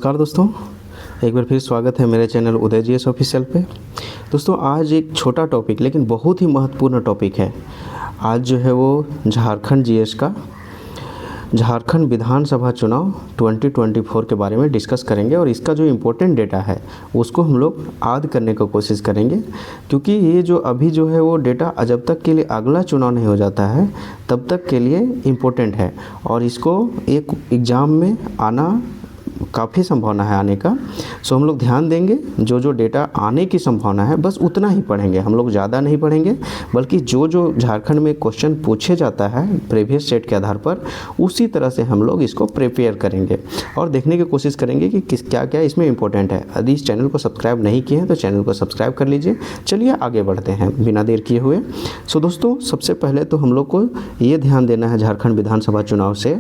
नमस्कार दोस्तों, एक बार फिर स्वागत है मेरे चैनल उदय जीएस ऑफिशियल पे। दोस्तों आज एक छोटा टॉपिक लेकिन बहुत ही महत्वपूर्ण टॉपिक है। आज जो है वो झारखंड जीएस का झारखंड विधानसभा चुनाव 2024 के बारे में डिस्कस करेंगे और इसका जो इम्पोर्टेंट डेटा है उसको हम लोग याद करने की कोशिश करेंगे, क्योंकि ये जो अभी जो है वो डेटा जब तक के लिए अगला चुनाव नहीं हो जाता है तब तक के लिए इम्पोर्टेंट है और इसको एक एग्ज़ाम में आना काफ़ी संभावना है आने का। सो हम लोग ध्यान देंगे, जो जो डेटा आने की संभावना है बस उतना ही पढ़ेंगे, हम लोग ज़्यादा नहीं पढ़ेंगे, बल्कि जो जो झारखंड में क्वेश्चन पूछे जाता है प्रीवियस सेट के आधार पर उसी तरह से हम लोग इसको प्रिपेयर करेंगे और देखने की कोशिश करेंगे कि क्या क्या इसमें इंपॉर्टेंट है। यदि इस चैनल को सब्सक्राइब नहीं किए हैं तो चैनल को सब्सक्राइब कर लीजिए। चलिए आगे बढ़ते हैं बिना देर किए हुए। सो दोस्तों सबसे पहले तो हम लोग को ये ध्यान देना है झारखंड विधानसभा चुनाव से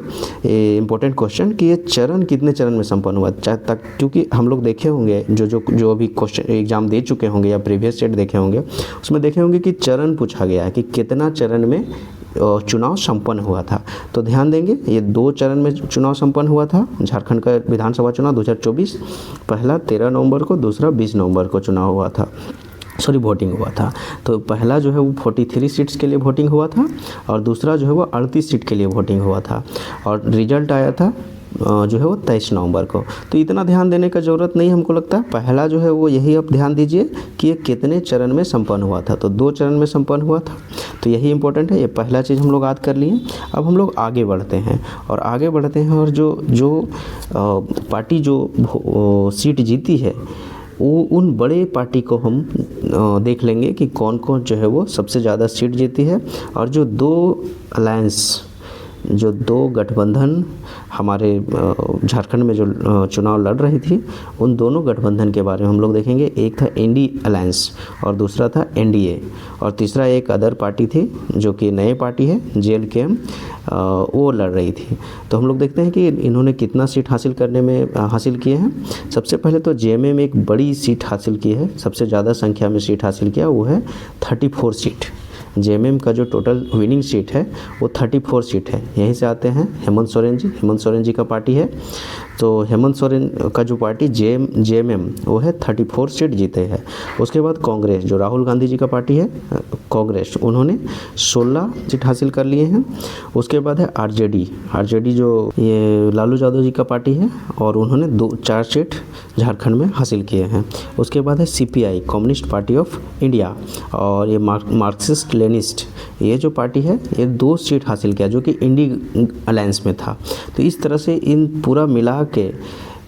इम्पोर्टेंट क्वेश्चन कि ये चरण कितने चरण में संपन्न हुआ तक, क्योंकि हम लोग देखे होंगे जो अभी क्वेश्चन एग्जाम दे चुके होंगे या प्रीवियस सेट देखे होंगे उसमें देखे होंगे कि चरण पूछा गया है कि कितना चरण में चुनाव संपन्न हुआ था। तो ध्यान देंगे ये 2 चरण में चुनाव संपन्न हुआ था झारखंड का विधानसभा चुनाव 2024। पहला 13 नवंबर को, दूसरा 20 नवंबर को चुनाव हुआ था, वोटिंग हुआ था। तो पहला जो है वो 43 सीट्स के लिए वोटिंग हुआ था और दूसरा जो है वो 38 सीट के लिए वोटिंग हुआ था और रिजल्ट आया था जो है वो 23 नवंबर को। तो इतना ध्यान देने का ज़रूरत नहीं हमको लगता है। पहला जो है वो यही आप ध्यान दीजिए कि ये कितने चरण में संपन्न हुआ था। तो 2 चरण में संपन्न हुआ था, तो यही इंपॉर्टेंट है। ये पहला चीज़ हम लोग याद कर लिए। अब हम लोग आगे बढ़ते हैं और जो पार्टी जो सीट जीती है वो उन बड़े पार्टी को हम देख लेंगे कि कौन कौन जो है वो सबसे ज़्यादा सीट जीती है और जो 2 गठबंधन हमारे झारखंड में जो चुनाव लड़ रही थी उन दोनों गठबंधन के बारे में हम लोग देखेंगे। एक था इंडी अलायंस और दूसरा था एनडीए और तीसरा एक अदर पार्टी थी जो कि नई पार्टी है जेएलकेएम, वो लड़ रही थी। तो हम लोग देखते हैं कि इन्होंने कितना सीट हासिल किए हैं। सबसे पहले तो जेएमएम एक बड़ी सीट हासिल की है, सबसे ज़्यादा संख्या में सीट हासिल किया, वो है 34 सीट। जेएमएम का जो टोटल विनिंग सीट है वो 34 सीट है। यहीं से आते हैं हेमंत सोरेन जी का पार्टी है। तो हेमंत सोरेन का जो पार्टी जेएमएम वो है 34 सीट जीते हैं। उसके बाद कांग्रेस जो राहुल गांधी जी का पार्टी है कांग्रेस, उन्होंने 16 सीट हासिल कर लिए हैं। उसके बाद है आरजेडी जो ये लालू यादव जी का पार्टी है और उन्होंने 4 सीट झारखंड में हासिल किए हैं। उसके बाद है CPI communist party of India और ये मार्क्सिस्ट लेनिस्ट ये जो पार्टी है ये 2 सीट हासिल किया जो कि इंडी अलायंस में था। तो इस तरह से इन पूरा मिला के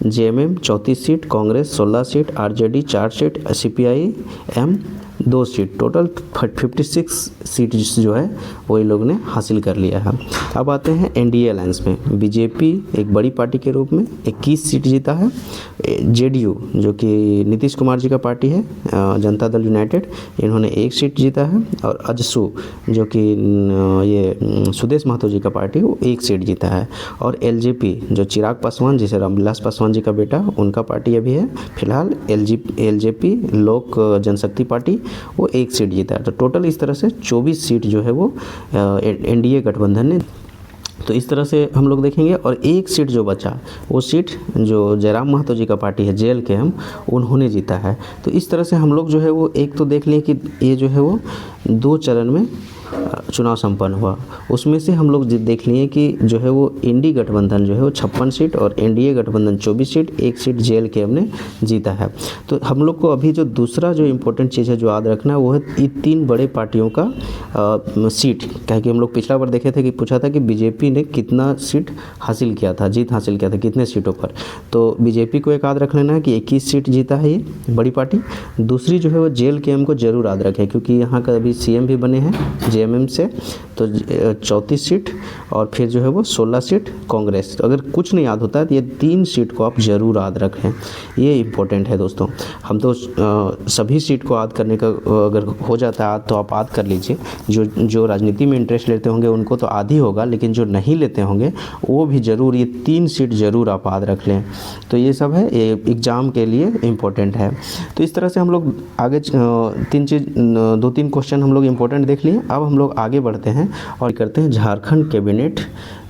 JMM 34 seat, Congress 16 seat, RJD 4 seat, CPI M 2 seat, total 56 seat जो है वही लोग ने हासिल कर लिया है। अब आते हैं एनडीए अलायंस में। बीजेपी एक बड़ी पार्टी के रूप में 21 सीट जीता है। जेडीयू जो कि नीतीश कुमार जी का पार्टी है, जनता दल यूनाइटेड, इन्होंने 1 सीट जीता है और अजसू जो कि ये सुदेश महतो जी का पार्टी, वो 1 सीट जीता है। और एलजेपी जो चिराग पासवान जिसे रामविलास पासवान जी का बेटा उनका पार्टी अभी है फिलहाल एलजेपी लोक जनशक्ति पार्टी, वो 1 सीट जीता है। तो टोटल इस तरह से 24 सीट जो है वो एनडीए गठबंधन ने। तो इस तरह से हम लोग देखेंगे और 1 सीट जो बचा वो सीट जो जयराम महतो जी का पार्टी है जेएलकेएम, उन्होंने जीता है। तो इस तरह से हम लोग जो है वो एक तो देख लिए कि ये जो है वो 2 चरण में चुनाव संपन्न हुआ। उसमें से हम लोग देख लिए कि जो है वो इंडी गठबंधन जो है वो 56 सीट और एनडीए गठबंधन 24 सीट, 1 सीट जेएलकेएम ने जीता है। तो हम लोग को अभी जो दूसरा जो इम्पोर्टेंट चीज़ है जो याद रखना है वो है ये 3 बड़े पार्टियों का सीट। क्या कि हम लोग पिछला बार देखे थे कि पूछा था कि बीजेपी ने कितना सीट हासिल किया था, जीत हासिल किया था कितने सीटों पर। तो बीजेपी को एक याद रख लेना है कि 21 सीट जीता है ये बड़ी पार्टी। दूसरी जो है वो जेएलकेएम को जरूर याद रखें क्योंकि यहाँ का अभी सीएम भी बने हैं जेएमएम से। तो 34 सीट और फिर जो है वो 16 सीट कांग्रेस। तो अगर कुछ नहीं याद होता है तो ये 3 सीट को आप ज़रूर याद रखें, ये इम्पोर्टेंट है दोस्तों। हम तो सभी सीट को याद करने का अगर हो जाता है तो आप याद कर लीजिए। जो राजनीति में इंटरेस्ट लेते होंगे उनको तो आधी होगा, लेकिन जो नहीं लेते होंगे वो भी ज़रूर ये 3 सीट ज़रूर आप याद रख लें। तो ये सब है, ये एग्ज़ाम के लिए इम्पोर्टेंट है। तो इस तरह से हम लोग आगे 2-3 क्वेश्चन हम लोग इम्पोर्टेंट देख लिए। अब हम लोग आगे बढ़ते हैं और करते हैं झारखंड कैबिनेट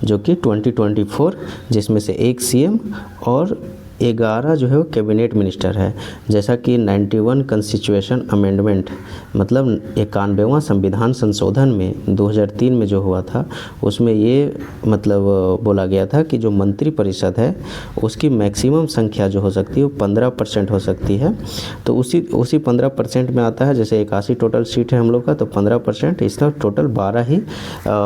जो कि 2024, जिसमें से 1 सीएम और 11 जो है वो कैबिनेट मिनिस्टर है। जैसा कि 91 कंस्टिट्यूशन अमेंडमेंट मतलब 91वां संविधान संशोधन में 2003 में जो हुआ था, उसमें ये मतलब बोला गया था कि जो मंत्री परिषद है उसकी मैक्सिमम संख्या जो हो सकती है वो 15% हो सकती है। तो उसी 15% में आता है, जैसे 81 टोटल सीट है हम लोग का, तो 15% इसका टोटल 12 ही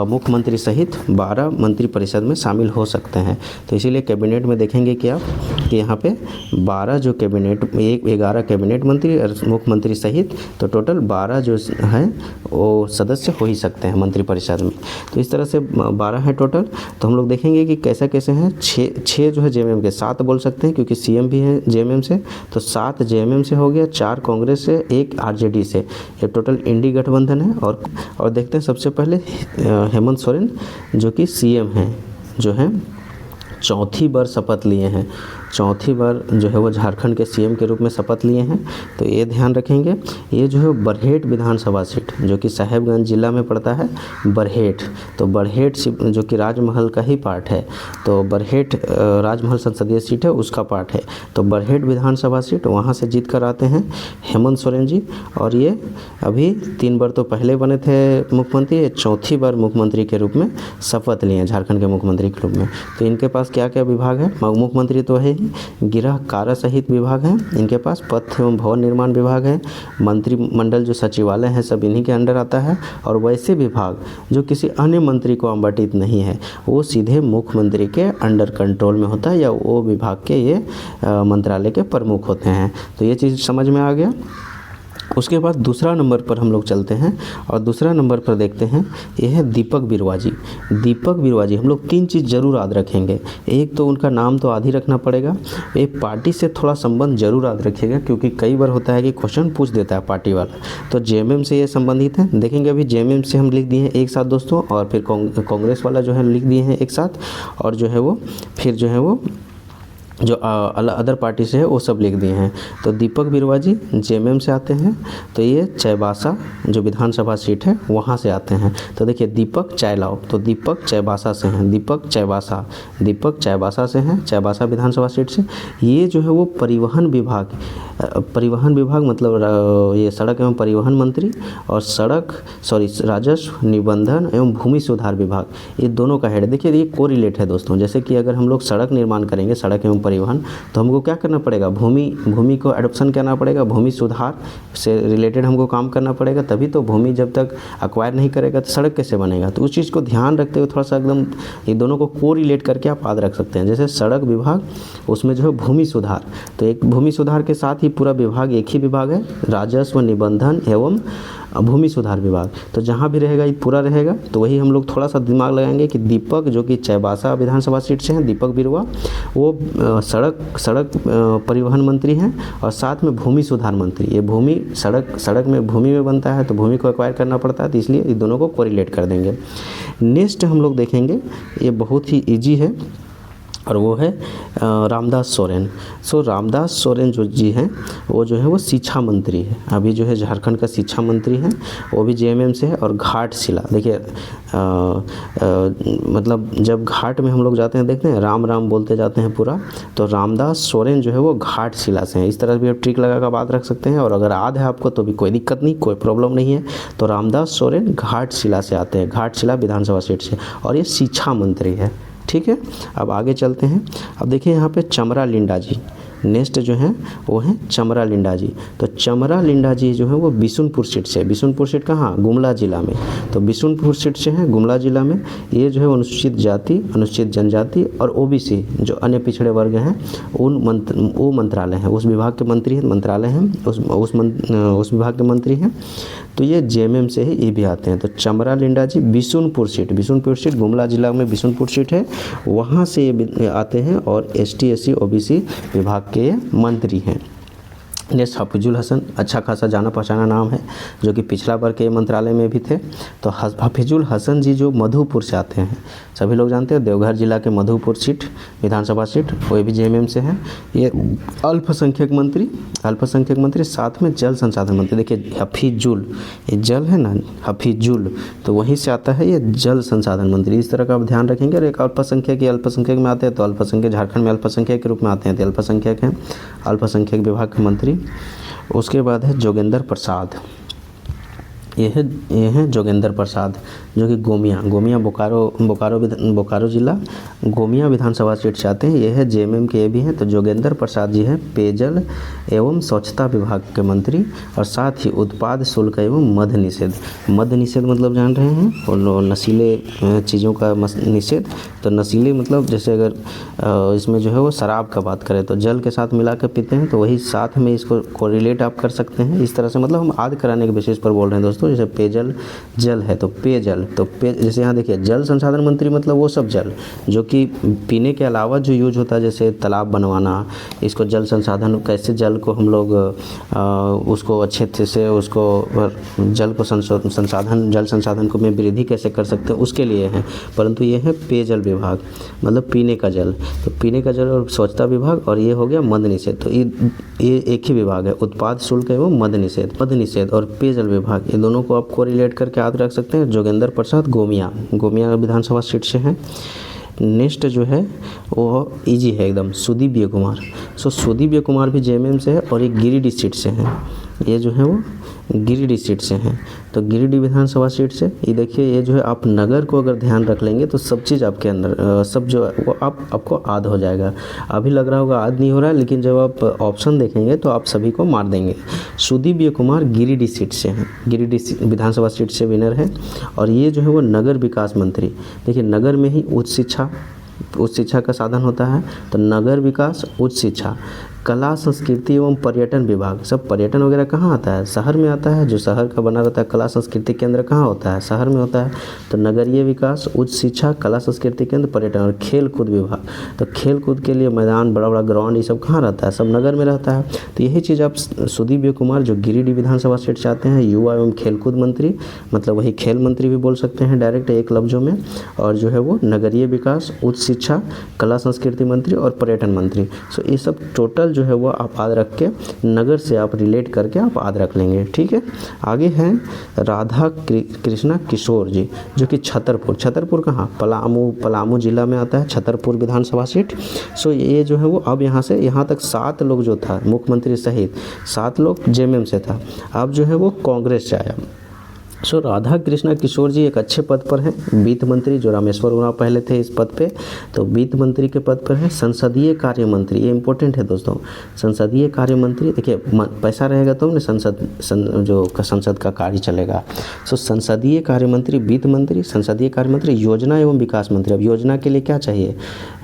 मुख्यमंत्री सहित 12 मंत्री परिषद में शामिल हो सकते हैं। तो इसीलिए कैबिनेट में देखेंगे कि आप कि यहाँ पे 12 जो कैबिनेट 11 कैबिनेट मंत्री और मुख्यमंत्री सहित तो टोटल 12 जो हैं वो सदस्य हो ही सकते हैं मंत्री परिषद में। तो इस तरह से 12 है टोटल। तो हम लोग देखेंगे कि कैसे कैसे हैं। 6 जो है जेएमएम के, 7 बोल सकते हैं क्योंकि सीएम भी है जेएमएम से, तो 7 जेएमएम से हो गया, 4 कांग्रेस से, 1 आरजेडी से। ये टोटल इंडी गठबंधन है। और देखते हैं सबसे पहले हेमंत सोरेन जो कि सीएम हैं, जो हैं चौथी बार शपथ लिए हैं, चौथी बार जो है वो झारखंड के सीएम के रूप में शपथ लिए हैं। तो ये ध्यान रखेंगे। ये जो है बरहेट विधानसभा सीट जो कि साहेबगंज जिला में पड़ता है, बरहेट, तो बरहेट जो कि राजमहल का ही पार्ट है, तो बरहेट राजमहल संसदीय सीट है उसका पार्ट है। तो बरहेट विधानसभा सीट वहाँ से जीत कर आते हैं हेमंत सोरेन जी। और ये अभी 3 बार तो पहले बने थे मुख्यमंत्री, ये चौथी बार मुख्यमंत्री के रूप में शपथ लिए हैं झारखंड के मुख्यमंत्री के रूप में। तो इनके पास क्या क्या विभाग है, मुख्यमंत्री तो है, गृह कारा सहित विभाग हैं इनके पास, पथ एवं भवन निर्माण विभाग है, मंत्रिमंडल जो सचिवालय है सब इन्हीं के अंडर आता है। और वैसे विभाग जो किसी अन्य मंत्री को आवंटित नहीं है वो सीधे मुख्यमंत्री के अंडर कंट्रोल में होता है, या वो विभाग के ये मंत्रालय के प्रमुख होते हैं। तो ये चीज़ समझ में आ गया। उसके बाद दूसरा नंबर पर हम लोग चलते हैं और दूसरा नंबर पर देखते हैं, ये है दीपक बिरुवा जी। दीपक बिरुवा जी हम लोग 3 चीज़ जरूर याद रखेंगे। एक तो उनका नाम तो याद ही रखना पड़ेगा, एक पार्टी से थोड़ा संबंध जरूर याद रखिएगा क्योंकि कई बार होता है कि क्वेश्चन पूछ देता है पार्टी वाला। तो जेएमएम से ये संबंधित है। देखेंगे अभी जेएमएम से हम लिख दिए हैं एक साथ दोस्तों, और फिर कांग्रेस वाला जो है लिख दिए हैं एक साथ, और जो है वो फिर जो है वो जो अदर पार्टी से है वो सब लिख दिए हैं। तो दीपक बिरुवा जी जेएमएम से आते हैं। तो ये चाईबासा जो विधानसभा सीट है वहाँ से आते हैं। तो देखिए दीपक चायलाव, तो दीपक चाईबासा से हैं, दीपक चाईबासा से हैं, चाईबासा विधानसभा सीट से। ये जो है वो परिवहन विभाग मतलब ये सड़क एवं परिवहन मंत्री और राजस्व निबंधन एवं भूमि सुधार विभाग, ये दोनों का हेड। देखिए ये कोरिलेट है दोस्तों। जैसे कि अगर हम लोग सड़क निर्माण करेंगे, सड़क एवं परिवहन, तो हमको क्या करना पड़ेगा, भूमि को एडॉप्शन करना पड़ेगा, भूमि सुधार से रिलेटेड हमको काम करना पड़ेगा, तभी तो भूमि जब तक एक्वायर नहीं करेगा तो सड़क कैसे बनेगा। तो उस चीज़ को ध्यान रखते हुए थोड़ा सा एकदम ये दोनों को कोरिलेट करके आप याद रख सकते हैं। जैसे सड़क विभाग उसमें जो है भूमि सुधार, तो एक भूमि सुधार के साथ ही पूरा विभाग एक ही विभाग है, राजस्व निबंधन एवं भूमि सुधार विभाग। तो जहाँ भी रहेगा ये पूरा रहेगा। तो वही हम लोग थोड़ा सा दिमाग लगाएंगे कि दीपक जो कि चाईबासा विधानसभा सीट से हैं, दीपक बिरुवा, वो सड़क परिवहन मंत्री हैं और साथ में भूमि सुधार मंत्री। ये भूमि सड़क में भूमि में बनता है तो भूमि को एक्वायर करना पड़ता है, तो इसलिए ये दोनों को कोरिलेट कर देंगे। नेक्स्ट हम लोग देखेंगे, ये बहुत ही ईजी है और वो है रामदास सोरेन। रामदास सोरेन जो जी हैं वो जो है वो शिक्षा मंत्री है, अभी जो है झारखंड का शिक्षा मंत्री हैं, वो भी जेएमएम से है। और घाटशिला, देखिए मतलब जब घाट में हम लोग जाते हैं देखते हैं राम राम बोलते जाते हैं पूरा, तो रामदास सोरेन जो है वो घाटशिला से हैं। इस तरह भी आप ट्रिक लगा कर बात रख सकते हैं। और अगर याद है आपको तो भी कोई दिक्कत नहीं, कोई प्रॉब्लम नहीं है। तो रामदास सोरेन घाटशिला से आते हैं, घाटशिला विधानसभा सीट से, और ये शिक्षा मंत्री है। ठीक है, अब आगे चलते हैं। अब देखिए यहाँ पे चमरा लिंडा जी, नेक्स्ट जो हैं वो हैं चमरा लिंडा जी। तो चमरा लिंडा जी जो है वो बिशुनपुर सीट से, बिशुनपुर सीट कहाँ, गुमला जिला में। तो बिशुनपुर सीट से हैं गुमला जिला में। ये जो है अनुसूचित जाति, अनुसूचित जनजाति और ओबीसी जो अन्य पिछड़े वर्ग हैं वो मंत्रालय हैं, उस विभाग के मंत्री हैं, मंत्रालय हैं, उस विभाग के मंत्री हैं। तो ये जेएमएम से ही ये भी आते हैं। तो चमरा लिंडा जी बिशुनपुर सीट गुमला जिला में बिशुनपुर सीट है, वहाँ से ये आते हैं और एसटी एससी ओबीसी विभाग के मंत्री हैं। नेक्स्ट हफीजुल हसन, अच्छा खासा जाना पहचाना नाम है, जो कि पिछला बार के मंत्रालय में भी थे। तो हफीजुल हसन जी जो मधुपुर से आते हैं, सभी लोग जानते हैं देवघर जिला के मधुपुर सीट विधानसभा सीट, वो भी जेएमएम से हैं। ये अल्पसंख्यक मंत्री साथ में जल संसाधन मंत्री। देखिए हफीजुल, ये जल है ना, हफीजुल, तो वहीं से आता है ये जल संसाधन मंत्री। इस तरह का आप ध्यान रखेंगे। और एक अल्पसंख्यक में आते हैं, तो अल्पसंख्यक झारखंड में अल्पसंख्यक के रूप में आते हैं, तो अल्पसंख्यक हैं, अल्पसंख्यक विभाग के मंत्री। उसके बाद है जोगेंद्र प्रसाद, ये है जोगेंद्र प्रसाद, जो कि गोमिया बोकारो जिला गोमिया विधानसभा सीट से आते हैं। ये है जेएमएम के, ये भी हैं। तो जोगेंद्र प्रसाद जी हैं पेयजल एवं स्वच्छता विभाग के मंत्री, और साथ ही उत्पाद शुल्क एवं मद्य निषेध मतलब जान रहे हैं, और नशीले चीज़ों का निषेध। तो नशीले मतलब जैसे अगर इसमें जो है वो शराब का बात करें तो जल के साथ मिला कर पीते हैं, तो वही साथ में इसको कोरिलेट आप कर सकते हैं इस तरह से। मतलब हम आद कराने के बेसिस पर बोल रहे हैं दोस्तों। जैसे पेयजल जल है तो पेयजल, तो जैसे यहाँ देखिए जल संसाधन मंत्री मतलब वो सब जल जो कि पीने के अलावा जो यूज होता है, जैसे तालाब बनवाना, इसको जल संसाधन, कैसे जल को हम लोग उसको अच्छे से उसको जल को जल संसाधन को में वृद्धि कैसे कर सकते हैं, उसके लिए है। परंतु ये है पेयजल विभाग, मतलब पीने का जल, तो पीने का जल और स्वच्छता विभाग, और ये हो गया मद्य निषेध। तो ये एक ही विभाग है, उत्पाद शुल्क एवं मद्य निषेध और पेयजल विभाग, ये दोनों को आप कोरिलेट करके याद रख सकते हैं। जोगेंद्र प्रसाद गोमिया विधानसभा सीट से हैं। नेक्स्ट जो है वो इजी है एकदम, सुदीव्य कुमार। सुदीव्य कुमार भी जेएमएम से है, और ये गिरिडीह सीट से हैं। ये जो है वो गिरिडीह सीट से हैं। तो गिरिडीह विधानसभा सीट से ये देखिए, ये जो है आप नगर को अगर ध्यान रख लेंगे तो सब चीज़ आपके अंदर सब जो है वो आपको याद हो जाएगा। अभी लग रहा होगा याद नहीं हो रहा है, लेकिन जब आप ऑप्शन देखेंगे तो आप सभी को मार देंगे। सुदीव्य कुमार गिरिडीह सीट से हैं, गिरिडीह विधानसभा सीट से विनर है। और ये जो है वो नगर विकास मंत्री। देखिए नगर में ही उच्च शिक्षा का साधन होता है, तो नगर विकास, उच्च शिक्षा, कला संस्कृति एवं पर्यटन विभाग। सब पर्यटन वगैरह कहाँ आता है? शहर में आता है। जो शहर का बना रहता है कला संस्कृति केंद्र कहाँ होता है? शहर में होता है। तो नगरीय विकास, उच्च शिक्षा, कला संस्कृति केंद्र, पर्यटन और खेल कूद विभाग। तो खेल कूद के लिए मैदान, बड़ा बड़ा ग्राउंड, ये सब कहाँ रहता है? सब नगर में रहता है। तो यही चीज़ आप सुदीव्य कुमार जो गिरिडीह विधानसभा सीट से आते हैं, युवा एवं खेलकूद मंत्री, मतलब वही खेल मंत्री भी बोल सकते हैं डायरेक्ट एक लफ्जों में। और जो है वो नगरीय विकास, उच्च शिक्षा, कला संस्कृति मंत्री और पर्यटन मंत्री। सो ये सब टोटल जो है वो आप याद रख के नगर से आप रिलेट करके आप याद रख लेंगे। ठीक है। आगे हैं राधा कृष्णा किशोर जी, जो कि छतरपुर कहाँ? पलामू जिला में आता है, छतरपुर विधानसभा सीट। सो ये जो है वो अब यहाँ से यहाँ तक 7 लोग जो था, मुख्यमंत्री सहित 7 लोग जेएमएम से था। अब जो है वो कांग्रेस से आया। सो राधा कृष्णा किशोर जी एक अच्छे पद पर हैं, वित्त मंत्री, जो रामेश्वर उरांव पहले थे इस पद पे, तो वित्त मंत्री के पद पर हैं। संसदीय कार्य मंत्री, ये इंपॉर्टेंट है दोस्तों, संसदीय कार्य मंत्री। देखिए पैसा रहेगा तो संसद का कार्य चलेगा। सो संसदीय कार्य मंत्री, वित्त मंत्री, संसदीय कार्य मंत्री, योजना एवं विकास मंत्री। अब योजना के लिए क्या चाहिए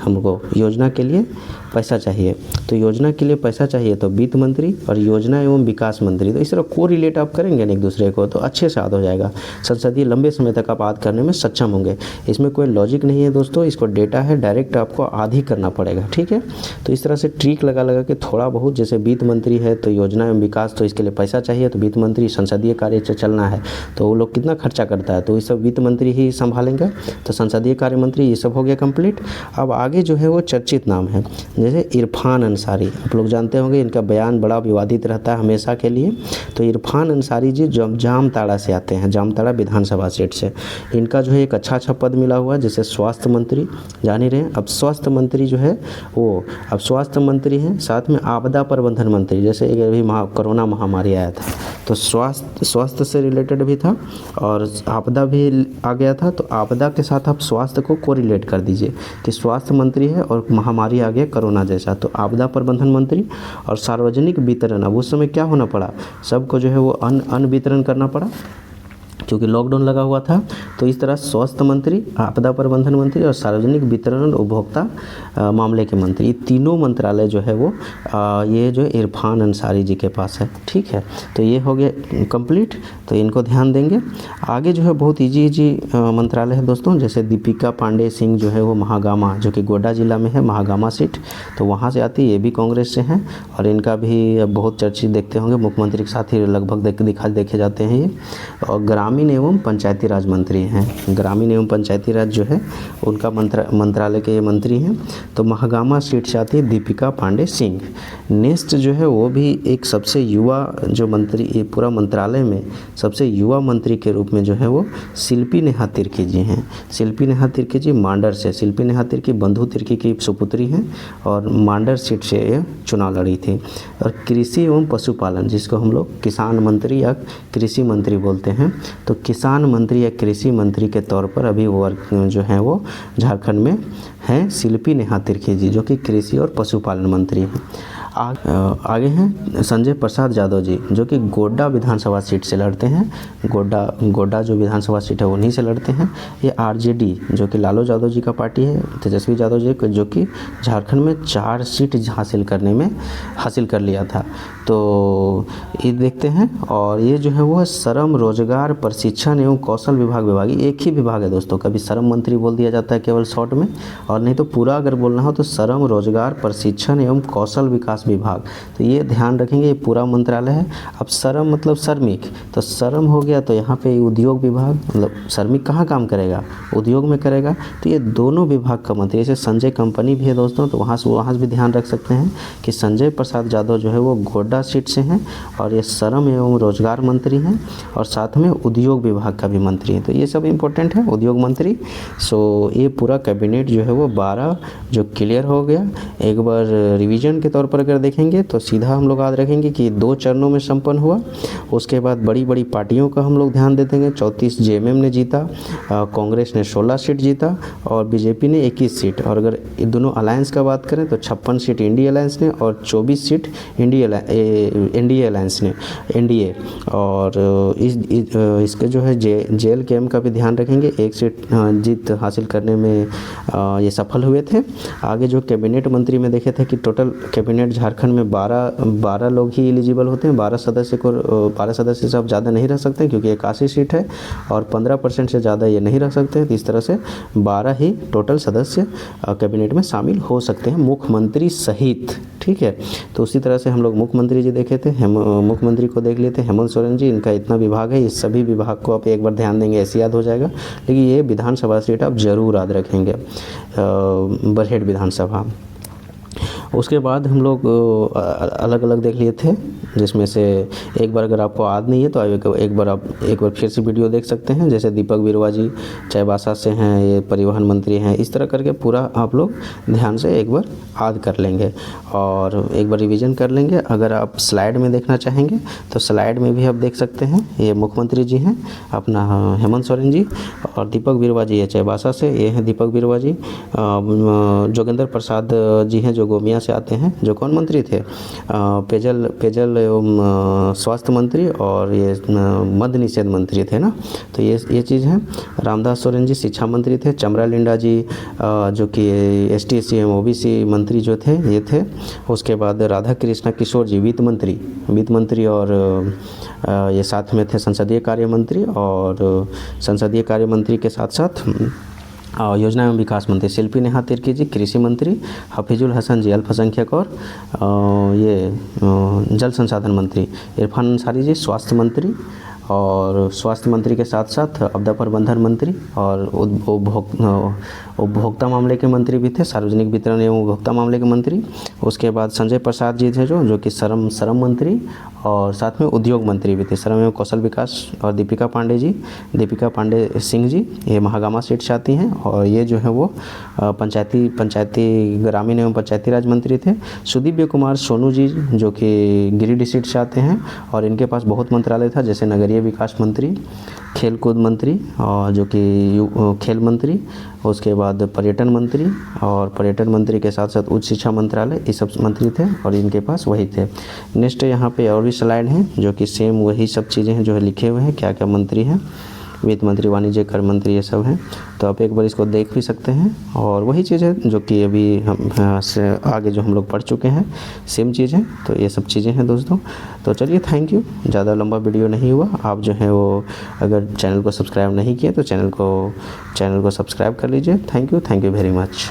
हमको? योजना के लिए पैसा चाहिए, तो योजना के लिए पैसा चाहिए तो वित्त मंत्री और योजना एवं विकास मंत्री। तो इस तरह को रिलेट आप करेंगे ना एक दूसरे को तो अच्छे से याद हो जाएगा। संसदीय लंबे समय तक आप याद करने में सक्षम होंगे। इसमें कोई लॉजिक नहीं है दोस्तों, इसको डेटा है, डायरेक्ट आपको याद ही करना पड़ेगा। ठीक है। तो इस तरह से ट्रिक लगा के थोड़ा बहुत, जैसे वित्त मंत्री है तो योजना एवं विकास, तो इसके लिए पैसा चाहिए तो वित्त मंत्री, संसदीय कार्य से चलना है तो वो लोग कितना खर्चा करता है तो ये सब वित्त मंत्री ही संभालेंगे। तो संसदीय कार्य मंत्री, ये सब हो गया कंप्लीट। अब आगे जो है वो चर्चित नाम है, जैसे इरफान अंसारी। आप लोग जानते होंगे इनका बयान बड़ा विवादित रहता है हमेशा के लिए। तो इरफान अंसारी जी जामताड़ा से आते हैं, जामताड़ा विधानसभा सीट से। इनका जो है एक अच्छा पद मिला हुआ है, जैसे स्वास्थ्य मंत्री, जान ही रहे हैं। अब स्वास्थ्य मंत्री जो है वो अब स्वास्थ्य मंत्री हैं, साथ में आपदा प्रबंधन मंत्री। जैसे अभी कोरोना महामारी आया था तो स्वास्थ्य से रिलेटेड भी था और आपदा भी आ गया था। तो आपदा के साथ आप स्वास्थ्य को कोरिलेट कर दीजिए कि स्वास्थ्य मंत्री है और महामारी आ गया कोरोना जैसा, तो आपदा प्रबंधन मंत्री। और सार्वजनिक वितरण, अब उस समय क्या होना पड़ा, सबको जो है वो अन्न वितरण करना पड़ा। क्योंकि लॉकडाउन लगा हुआ था। तो इस तरह स्वास्थ्य मंत्री, आपदा प्रबंधन मंत्री और सार्वजनिक वितरण उपभोक्ता मामले के मंत्री, ये तीनों मंत्रालय जो है वो ये जो इरफान अंसारी जी के पास है। ठीक है, तो ये हो गया कंप्लीट, तो इनको ध्यान देंगे। आगे जो है बहुत इजी मंत्रालय है दोस्तों, जैसे दीपिका पांडे सिंह जो है वो महागामा, जो कि गोड्डा जिला में है, महागामा सीट, तो वहाँ से आती है, ये भी कांग्रेस से हैं और इनका भी बहुत चर्चित देखते होंगे, मुख्यमंत्री के साथ ही लगभग देखे जाते हैं ये। और ग्रामीण एवं पंचायती राज मंत्री हैं, ग्रामीण एवं पंचायती राज जो है उनका मंत्रालय के मंत्री हैं। तो महागामा सीट से आती है दीपिका पांडे सिंह। नेक्स्ट जो है वो भी एक सबसे युवा जो मंत्री, ये पूरा मंत्रालय में सबसे युवा मंत्री के रूप में जो है वो शिल्पी नेहा तिर्की जी हैं। शिल्पी नेहा तिर्की जी मांडर से, शिल्पी नेहा तिर्की बंधु तिर्की की सुपुत्री हैं और मांडर सीट से ये चुनाव लड़ी थी। और कृषि एवं पशुपालन, जिसको हम लोग किसान मंत्री या कृषि मंत्री बोलते हैं, तो किसान मंत्री या कृषि मंत्री के तौर पर अभी वर्क जो है वो झारखंड में हैं शिल्पी नेहा तिर्की जी, जो कि कृषि और पशुपालन मंत्री हैं। आगे हैं संजय प्रसाद यादव जी, जो कि गोड्डा विधानसभा सीट से लड़ते हैं। गोड्डा जो विधानसभा सीट है उन्हीं से लड़ते हैं। ये आरजेडी जो कि लालू यादव जी का पार्टी है, तेजस्वी यादव जी, जो कि झारखंड में 4 सीट हासिल कर लिया था। तो ये देखते हैं। और ये जो है वो श्रम रोजगार प्रशिक्षण एवं कौशल विभाग, एक ही विभाग है दोस्तों, कभी श्रम मंत्री बोल दिया जाता है केवल शॉर्ट में, और नहीं तो पूरा अगर बोलना हो तो श्रम रोजगार प्रशिक्षण एवं कौशल विकास विभाग। तो ये ध्यान रखेंगे, ये पूरा मंत्रालय है। अब श्रम मतलब श्रमिक, तो श्रम हो गया, तो यहाँ पे उद्योग विभाग, मतलब श्रमिक कहाँ काम करेगा, उद्योग में करेगा। तो ये दोनों विभाग का मंत्री, जैसे संजय कंपनी भी है दोस्तों, तो वहाँ से भी ध्यान रख सकते हैं कि संजय प्रसाद यादव जो है वो गोड्डा सीट से हैं और ये श्रम एवं रोजगार मंत्री हैं और साथ में उद्योग विभाग का भी मंत्री है। तो ये सब इम्पोर्टेंट है, उद्योग मंत्री। सो ये पूरा कैबिनेट जो है वो 12 जो क्लियर हो गया। एक बार रिवीजन के तौर पर अगर देखेंगे तो सीधा हम लोग याद रखेंगे कि 2 चरणों में संपन्न हुआ। उसके बाद बड़ी बड़ी पार्टियों का हम लोग ध्यान देते हैं। 34 जेएमएम ने जीता, कांग्रेस ने 16 सीट जीता और बीजेपी ने 21 सीट। और अगर दोनों अलायंस का बात करें तो 56 सीट इंडिया अलायंस ने और 24 सीट एनडीए अलायंस ने, एनडीए। और इसके जो है जेएलकेएम का भी ध्यान रखेंगे, 1 सीट जीत हासिल करने में ये सफल हुए थे। आगे जो कैबिनेट मंत्री में देखे थे कि टोटल कैबिनेट झारखंड में 12 लोग ही एलिजिबल होते हैं। 12 सदस्य से आप ज़्यादा नहीं रह सकते क्योंकि 81 सीट है और 15% से ज़्यादा ये नहीं रख सकते। तो इस तरह से 12 ही टोटल सदस्य कैबिनेट में शामिल हो सकते हैं, मुख्यमंत्री सहित। ठीक है, तो उसी तरह से हम लोग मुख्यमंत्री जी देखे थे, मुख्यमंत्री को देख लेते हैं, हेमंत सोरेन जी। इनका इतना विभाग है, इस सभी विभाग को आप एक बार ध्यान देंगे ऐसे याद हो जाएगा। लेकिन ये विधानसभा सीट आप जरूर याद रखेंगे, बरहेट विधानसभा। उसके बाद हम लोग अलग अलग देख लिए थे, जिसमें से एक बार अगर आपको याद नहीं है तो एक बार फिर से वीडियो देख सकते हैं। जैसे दीपक बिरुवा जी चाईबासा से हैं, ये परिवहन मंत्री हैं। इस तरह करके पूरा आप लोग ध्यान से एक बार याद कर लेंगे और एक बार रिवीजन कर लेंगे। अगर आप स्लाइड में देखना चाहेंगे तो स्लाइड में भी आप देख सकते हैं। ये मुख्यमंत्री जी हैं अपना हेमंत सोरेन जी और दीपक बिरुवा जी है चाईबासा से, ये हैं दीपक बिरुवा जी। जोगेंद्र प्रसाद जी हैं जो गोमिया से आते हैं, जो कौन मंत्री थे, पेयजल एवं स्वास्थ्य मंत्री और ये मद्य निषेध मंत्री थे ना। तो ये चीज़ है। रामदास सोरेन जी शिक्षा मंत्री थे। चमरा लिंडा जी जो कि एसटी एससी एवं ओबीसी मंत्री जो थे ये थे। उसके बाद राधा कृष्णा किशोर जी वित्त मंत्री और ये साथ में थे संसदीय कार्य मंत्री, और संसदीय कार्य मंत्री के साथ साथ योजना एवं विकास मंत्री शिल्पी नेहा तिर्की जी कृषि मंत्री, हफीजुल हसन जी अल्पसंख्यक और ये जल संसाधन मंत्री, इरफान अंसारी जी स्वास्थ्य मंत्री, और स्वास्थ्य मंत्री के साथ साथ आपदा प्रबंधन मंत्री और उपभोक्ता मामले के मंत्री भी थे, सार्वजनिक वितरण एवं उपभोक्ता मामले के मंत्री। उसके बाद संजय प्रसाद जी थे जो कि श्रम मंत्री और साथ में उद्योग मंत्री भी थे, श्रम एवं कौशल विकास। और दीपिका पांडे सिंह जी ये महागामा सीट से आती हैं और ये जो है वो पंचायती ग्रामीण एवं पंचायती राज मंत्री थे। सुदीव्य कुमार सोनू जी जो कि गिरिडीह सीट से आते हैं और इनके पास बहुत मंत्रालय था, जैसे नगरीय विकास मंत्री, खेलकूद मंत्री और जो कि खेल मंत्री, उसके बाद पर्यटन मंत्री, और पर्यटन मंत्री के साथ साथ उच्च शिक्षा मंत्रालय, ये सब मंत्री थे और इनके पास वही थे। नेक्स्ट यहाँ पे और भी स्लाइड हैं जो कि सेम वही सब चीज़ें हैं जो है लिखे हुए हैं क्या क्या मंत्री हैं। वित्त मंत्री, वाणिज्य कर मंत्री, ये सब हैं। तो आप एक बार इसको देख भी सकते हैं। और वही चीज़ है जो कि अभी हम से आगे जो हम लोग पढ़ चुके हैं, सेम चीज़ है। तो ये सब चीज़ें हैं दोस्तों। तो चलिए, थैंक यू। ज़्यादा लंबा वीडियो नहीं हुआ। आप जो है वो अगर चैनल को सब्सक्राइब नहीं किए तो चैनल को सब्सक्राइब कर लीजिए। Thank you very much.